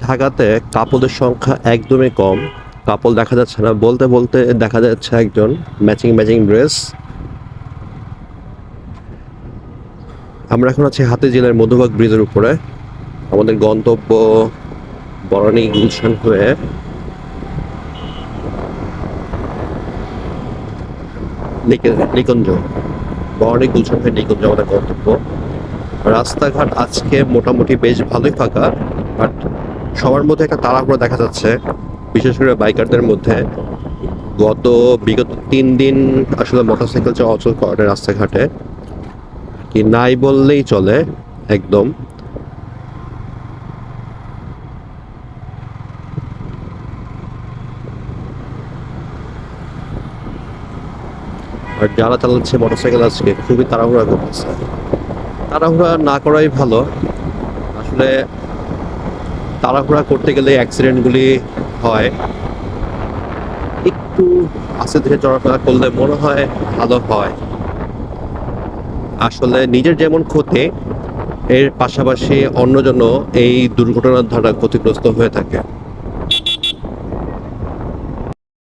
ঢাকাতে কাপলের সংখ্যা একদমই কম। কাপল দেখা যাচ্ছে না, বলতে বলতে দেখা যাচ্ছে একজন ম্যাচিং ম্যাচিং ড্রেস। আমরা এখন আছি হাতিঝিলের মধুবাগ ব্রিজের উপরে। আমাদের গন্তব্য বনানী গুলশান হয়ে নিকুঞ্জ। বনানী গুলশান হয়ে নিকুঞ্জ আমাদের গন্তব্য। রাস্তাঘাট আজকে মোটামুটি বেশ ভালোই ফাঁকা, বাট সবার মধ্যে একটা তাড়াহুড়ো দেখা যাচ্ছে, বিশেষ করে বাইকারদের মধ্যে। বিগত 3 দিন আসলে মোটরসাইকেল চলাচল করে রাস্তাঘাটে, কি নাই বললেই চলে একদম। আর যারা চালাচ্ছে মোটরসাইকেল আজকে খুবই তাড়াহুড়া করতেছে। তাড়াহুড়া না করাই ভালো আসলে। তাড়াহুড়া করতে গেলে অ্যাক্সিডেন্টগুলি হয়। একটু আস্তে ধীরে চলাফেরা করলে মনে হয় ভালো হয়। আসলে নিজের যেমন ক্ষতি, এর পাশাপাশি অন্যজনও এই দুর্ঘটনার দ্বারা ক্ষতিগ্রস্ত হয়ে থাকে।